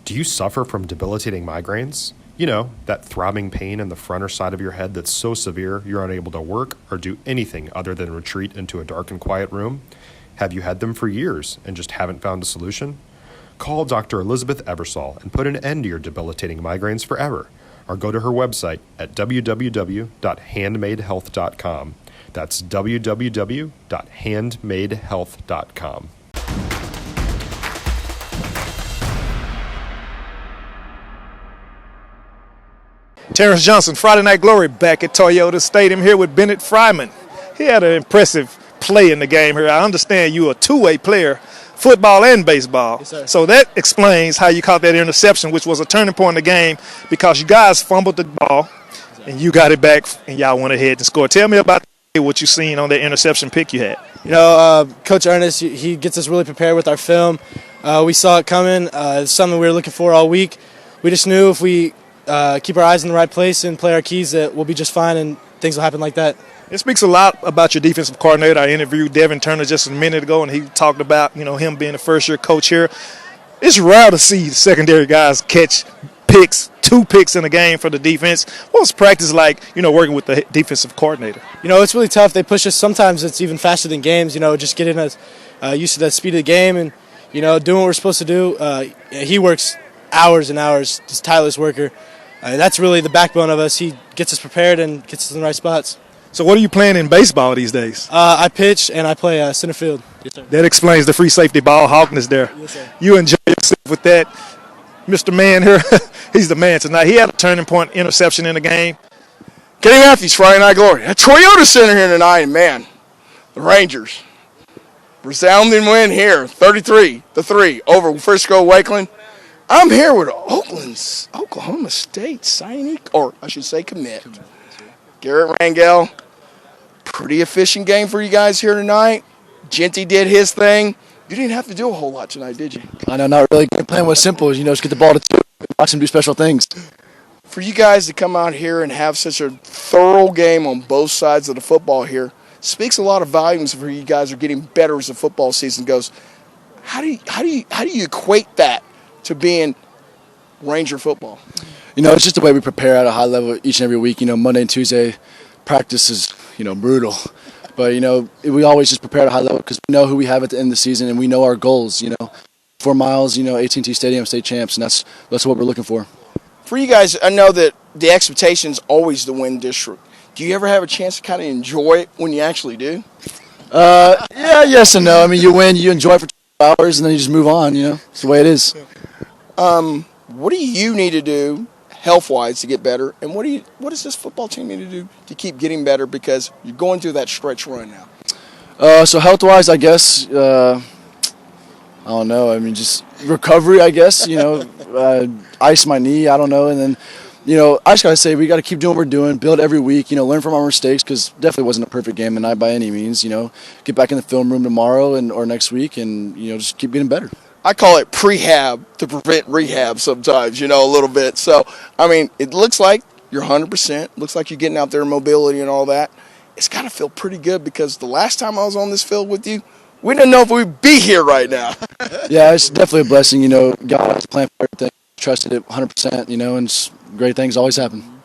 Do you suffer from debilitating migraines? You know, that throbbing pain in the front or side of your head that's so severe you're unable to work or do anything other than retreat into a dark and quiet room? Have you had them for years and just haven't found a solution? Call Dr. Elizabeth Ebersol and put an end to your debilitating migraines forever, or go to her website at www.handmadehealth.com. That's www.handmadehealth.com. Terrence Johnson, Friday Night Glory, back at Toyota Stadium here with Bennett Fryman. He had an impressive play in the game here. I understand you are a two-way player, football and baseball. Yes, sir. So that explains how you caught that interception, which was a turning point in the game because you guys fumbled the ball and you got it back and y'all went ahead and scored. Tell me about what you seen on that interception pick you had. You know, Coach Ernest, he gets us really prepared with our film. We saw it coming. It's something we were looking for all week. We just knew if we keep our eyes in the right place and play our keys that we'll be just fine and things will happen like that. It speaks a lot about your defensive coordinator. I interviewed Devin just a minute ago, and he talked about, him being a first-year coach here. It's rare to see secondary guys catch picks, 2 picks in a game for the defense. What's practice like, working with the defensive coordinator? It's really tough. They push us. Sometimes it's even faster than games, just getting us used to that speed of the game and, doing what we're supposed to do. He works hours and hours, just tireless worker. That's really the backbone of us. He gets us prepared and gets us in the right spots. So what are you playing in baseball these days? I pitch and I play center field. Yes, sir. That explains the free safety ball hawkness there. Yes, sir. You enjoy yourself with that. Mr. Man here, he's the man tonight. He had a turning point interception in the game. Kenny Matthews, Friday Night Glory. At Toyota Center here tonight, man. The Rangers. Resounding win here, 33-3 over Frisco Wakeland. I'm here with Oakland's Oklahoma State signee, or I should say commit. Garret Rangel. Pretty efficient game for you guys here tonight. Jeanty did his thing. You didn't have to do a whole lot tonight, did you? I know, not really. Game plan was simple. Just get the ball to 2 and watch him do special things. For you guys to come out here and have such a thorough game on both sides of the football here speaks a lot of volumes for you guys are getting better as the football season goes. How do you equate that to being Ranger football? It's just the way we prepare at a high level each and every week. Monday and Tuesday practice is, brutal. But, we always just prepare at a high level because we know who we have at the end of the season and we know our goals, 4 miles, AT&T Stadium, state champs, and that's what we're looking for. For you guys, I know that the expectation is always to win district. Do you ever have a chance to kind of enjoy it when you actually do? Yeah, yes and no. You win, you enjoy it for 2 hours, and then you just move on, It's the way it is. What do you need to do health-wise to get better, and what does this football team need to do to keep getting better because you're going through that stretch run now? So health-wise, I guess, I don't know. Just recovery, I guess, ice my knee, I don't know, and then, I just got to say we got to keep doing what we're doing, build every week, learn from our mistakes because definitely wasn't a perfect game tonight by any means, get back in the film room tomorrow or next week and, just keep getting better. I call it prehab to prevent rehab sometimes, a little bit. So, it looks like you're 100%. Looks like you're getting out there in mobility and all that. It's got to feel pretty good because the last time I was on this field with you, we didn't know if we'd be here right now. Yeah, it's definitely a blessing. God has a plan for everything. Trusted it 100%, and great things always happen.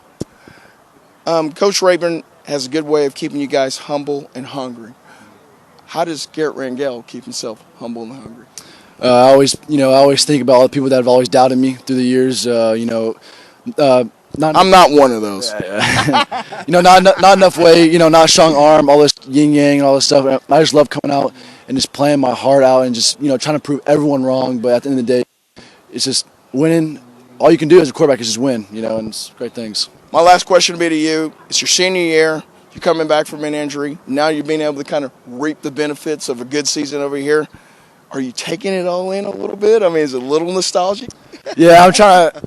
Coach Rayburn has a good way of keeping you guys humble and hungry. How does Garret Rangel keep himself humble and hungry? I always think about all the people that have always doubted me through the years. I'm not one of those. Not enough weight. Not strong arm. All this yin yang and all this stuff. I just love coming out and just playing my heart out and just trying to prove everyone wrong. But at the end of the day, it's just winning. All you can do as a quarterback is just win. And it's great things. My last question will be to you. It's your senior year. You're coming back from an injury. Now you're being able to kind of reap the benefits of a good season over here. Are you taking it all in a little bit? Is it a little nostalgic? Yeah,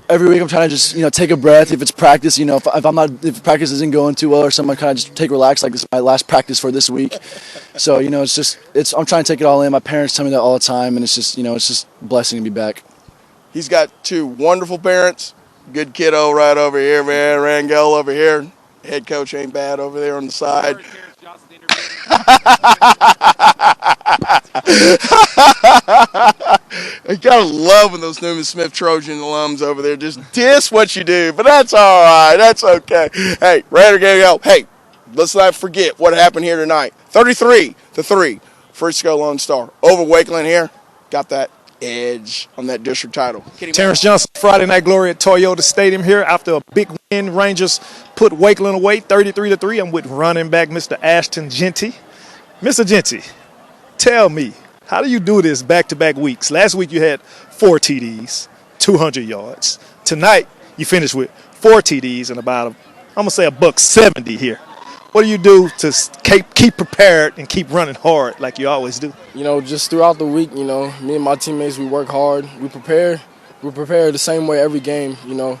every week I'm trying to just, take a breath. If it's practice, if practice isn't going too well or something, I kind of just take relax, like this is my last practice for this week. So, I'm trying to take it all in. My parents tell me that all the time, and it's just a blessing to be back. He's got 2 wonderful parents. Good kiddo right over here, man. Rangel over here. Head coach ain't bad over there on the side. I gotta love when those Newman Smith Trojan alums over there just diss what you do, but that's all right. That's okay. Hey, Raider go. Hey, let's not forget what happened here tonight. 33-3, Frisco Lonestar over Wakeland here. Got that edge on that district title. Terrence Johnson, Friday Night Glory at Toyota Stadium here after a big win. Rangers put Wakeland away 33-3. I'm with running back Mr. Ashton Jeanty. Mr. Jeanty, tell me, how do you do this back-to-back weeks? Last week you had 4 TDs, 200 yards. Tonight you finished with 4 TDs and about, I'm going to say, $170 here. What do you do to keep prepared and keep running hard like you always do? You know, just throughout the week, you know, me and my teammates, we work hard. We prepare the same way every game, you know.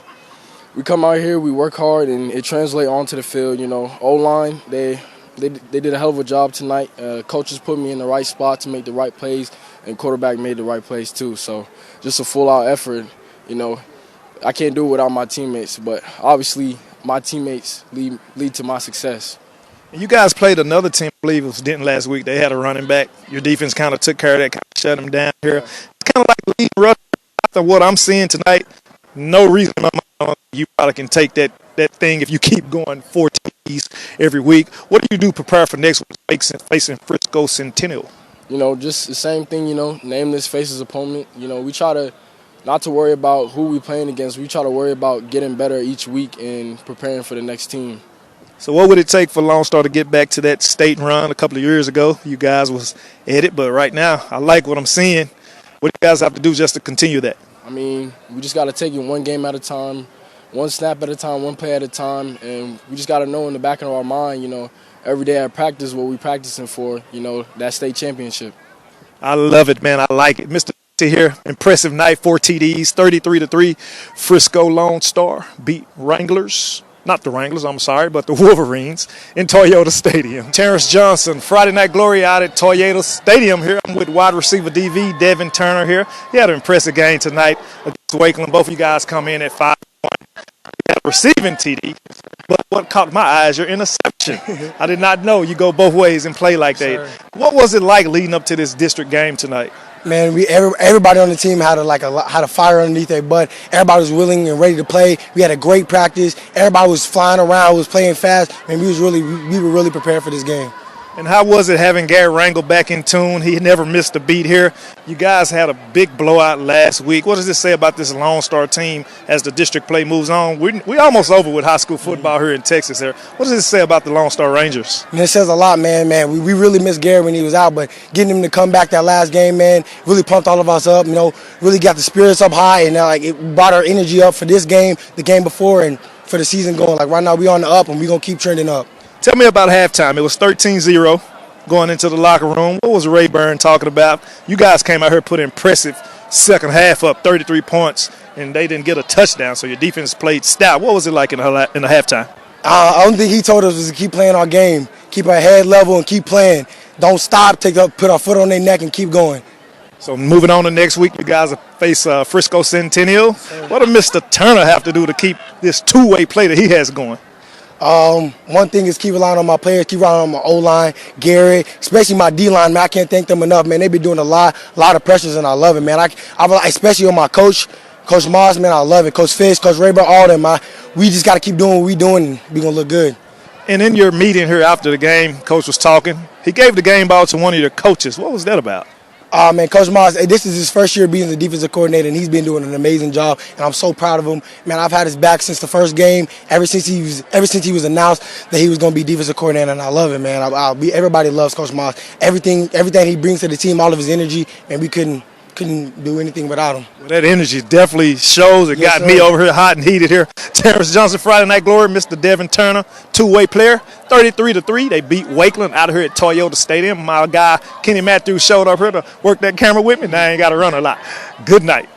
We come out here, we work hard, and it translates onto the field, you know. O-line, they did a hell of a job tonight. Coaches put me in the right spot to make the right plays, and quarterback made the right plays too. So just a full-out effort, you know. I can't do it without my teammates, but obviously my teammates lead to my success. You guys played another team, I believe it was Denton last week. They had a running back. Your defense kind of took care of that, kind of shut them down here. It's kind of like leading rush. After what I'm seeing tonight, no reason in my mind you probably can take that thing if you keep going 4 T's every week. What do you do to prepare for next week facing Frisco Centennial? You know, just the same thing, you know, nameless faces opponent. You know, we try to not to worry about who we playing against. We try to worry about getting better each week and preparing for the next team. So what would it take for Lone Star to get back to that state run a couple of years ago? You guys was at it, but right now I like what I'm seeing. What do you guys have to do just to continue that? I mean, we just got to take it one game at a time, one snap at a time, one play at a time, and we just got to know in the back of our mind, you know, every day at practice what we're practicing for, you know, that state championship. I love it, man. I like it. Mr. Here, impressive night, 4 TDs, 33-3. Frisco Lone Star beat Wranglers. Not the Wranglers, I'm sorry, but the Wolverines in Toyota Stadium. Terrence Johnson, Friday Night Glory out at Toyota Stadium here. I'm with wide receiver DV, Devin Turner here. He had an impressive game tonight against Wakeland. Both of you guys come in at 5-1. He had a receiving TD, but what caught my eyes, your interception. I did not know you go both ways and play like that. Sure. What was it like leading up to this district game tonight? Man, everybody on the team had a fire underneath their butt. Everybody was willing and ready to play. We had a great practice. Everybody was flying around, was playing fast, and we were really prepared for this game. And how was it having Garret Rangel back in tune? He never missed a beat here. You guys had a big blowout last week. What does this say about this Lone Star team as the district play moves on? We almost over with high school football here in Texas here. What does this say about the Lone Star Rangers? And it says a lot, man. We really missed Garret when he was out, but getting him to come back that last game, man, really pumped all of us up, you know, really got the spirits up high, and it brought our energy up for this game, the game before, and for the season going. Like right now we on the up, and we're going to keep trending up. Tell me about halftime. It was 13-0 going into the locker room. What was Rayburn talking about? You guys came out here, put impressive second half up, 33 points, and they didn't get a touchdown, so your defense played stout. What was it like in the halftime? I don't think he told us was to keep playing our game, keep our head level and keep playing. Don't stop, put our foot on their neck and keep going. So moving on to next week, you guys face Frisco Centennial. What does Mr. Turner have to do to keep this two-way play that he has going? One thing is keep relying on my players, keep relying on my O-line, Garret, especially my D-line, man. I can't thank them enough, man. They've been doing a lot of pressures, and I love it, man. I especially on my coach, Coach Moss, man, I love it. Coach Fish, Coach Rayburn, all them. We just got to keep doing what we're doing, and we're going to look good. And in your meeting here after the game, Coach was talking. He gave the game ball to one of your coaches. What was that about? Man, Coach Moss, this is his first year being the defensive coordinator, and he's been doing an amazing job, and I'm so proud of him. Man, I've had his back since the first game, ever since he was announced that he was going to be defensive coordinator, and I love it, man. Everybody loves Coach Moss. Everything he brings to the team, all of his energy, and we couldn't do anything without him. Well, that energy definitely shows. It got me over here hot and heated here. Terrence Johnson, Friday Night Glory, Mr. Devin Turner, two-way player, 33-3. They beat Wakeland out of here at Toyota Stadium. My guy Kenny Matthews showed up here to work that camera with me. Now I ain't got to run a lot. Good night.